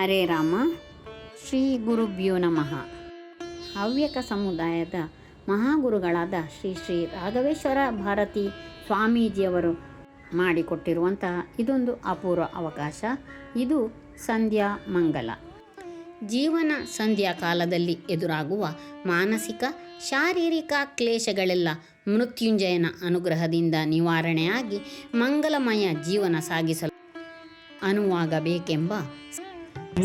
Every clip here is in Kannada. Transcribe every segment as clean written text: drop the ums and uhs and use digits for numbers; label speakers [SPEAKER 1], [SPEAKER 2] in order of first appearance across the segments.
[SPEAKER 1] ಹರೇ ರಾಮ. ಶ್ರೀ ಗುರುಭ್ಯೋ ನಮಃ. ಹವ್ಯಕ ಸಮುದಾಯದ ಮಹಾಗುರುಗಳಾದ ಶ್ರೀ ಶ್ರೀ ರಾಘವೇಶ್ವರ ಭಾರತಿ ಸ್ವಾಮೀಜಿಯವರು ಮಾಡಿಕೊಟ್ಟಿರುವಂತಹ ಇದೊಂದು ಅಪೂರ್ವ ಅವಕಾಶ. ಇದು ಸಂಧ್ಯಾ ಮಂಗಲ. ಜೀವನ ಸಂಧ್ಯಾ ಕಾಲದಲ್ಲಿ ಎದುರಾಗುವ ಮಾನಸಿಕ ಶಾರೀರಿಕ ಕ್ಲೇಶಗಳೆಲ್ಲ ಮೃತ್ಯುಂಜಯನ ಅನುಗ್ರಹದಿಂದ ನಿವಾರಣೆಯಾಗಿ ಮಂಗಲಮಯ ಜೀವನ ಸಾಗಿಸಲು ಅನುವಾಗಬೇಕೆಂಬ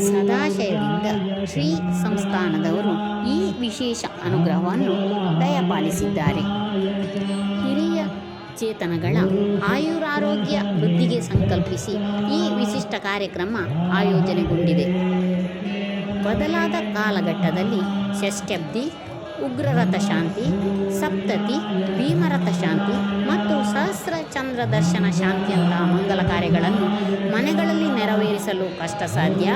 [SPEAKER 1] ಸದಾಶಯದಿಂದ ಶ್ರೀ ಸಂಸ್ಥಾನದವರು ಈ ವಿಶೇಷ ಅನುಗ್ರಹವನ್ನು ದಯಪಾಲಿಸಿದ್ದಾರೆ. ಹಿರಿಯ ಚೇತನಗಳ ಆಯುರಾರೋಗ್ಯ ವೃದ್ಧಿಗೆ ಸಂಕಲ್ಪಿಸಿ ಈ ವಿಶಿಷ್ಟ ಕಾರ್ಯಕ್ರಮ ಆಯೋಜನೆಗೊಂಡಿದೆ. ಬದಲಾದ ಕಾಲಘಟ್ಟದಲ್ಲಿ ಷಷ್ಠಬ್ದಿ, ಉಗ್ರರಥ ಶಾಂತಿ, ಸಪ್ತತಿ, ಭೀಮರಥ ಶಾಂತಿ ಮತ್ತು ಸಹಸ್ರ ಚಂದ್ರ ದರ್ಶನ ಶಾಂತಿಯಂತಹ ಮಂಗಲ ಕಾರ್ಯಗಳನ್ನು ಮನೆಗಳಲ್ಲಿ ನೆರವೇರಿಸಲು ಕಷ್ಟ ಸಾಧ್ಯ.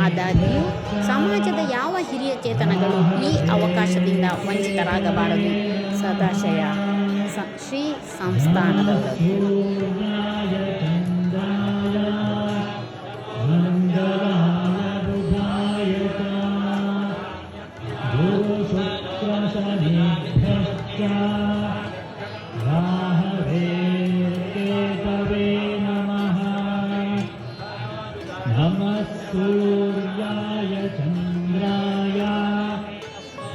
[SPEAKER 1] ಆದಾಗ್ಯೂ ಸಮಾಜದ ಯಾವ ಹಿರಿಯ ಚೇತನಗಳು ಈ ಅವಕಾಶದಿಂದ ವಂಚಿತರಾಗಬಾರದು. ಸದಾಶಯ ಶ್ರೀ ಸಂಸ್ಥಾನದವರು.
[SPEAKER 2] सूर्याय चन्द्राय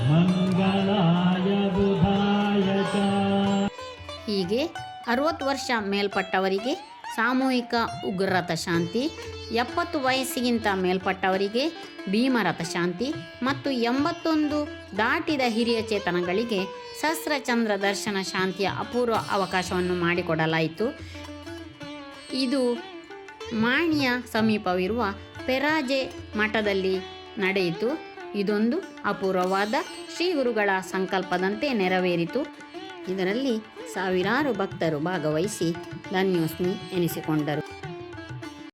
[SPEAKER 2] मंगलाय बुधाय च.
[SPEAKER 1] ಹೀಗೆ 60 ವರ್ಷ ಮೇಲ್ಪಟ್ಟವರಿಗೆ ಸಾಮೂಹಿಕ ಉಗ್ರರಥ ಶಾಂತಿ, 70 ವಯಸ್ಸಿಗಿಂತ ಮೇಲ್ಪಟ್ಟವರಿಗೆ ಭೀಮರಥ ಶಾಂತಿ ಮತ್ತು 81 ದಾಟಿದ ಹಿರಿಯ ಚೇತನಗಳಿಗೆ ಸಹಸ್ರಚಂದ್ರ ದರ್ಶನ ಶಾಂತಿಯ ಅಪೂರ್ವ ಅವಕಾಶವನ್ನು ಮಾಡಿಕೊಡಲಾಯಿತು. ಇದು ಮಾಣಿಯ ಸಮೀಪವಿರುವ ಪೆರಾಜೆ ಮಠದಲ್ಲಿ ನಡೆಯಿತು. ಇದೊಂದು ಅಪೂರ್ವವಾದ ಶ್ರೀ ಗುರುಗಳ ಸಂಕಲ್ಪದಂತೆ ನೆರವೇರಿತು. ಇದರಲ್ಲಿ ಸಾವಿರಾರು ಭಕ್ತರು ಭಾಗವಹಿಸಿ ಧನ್ಯೋಸ್ಮಿ ಎನಿಸಿಕೊಂಡರು.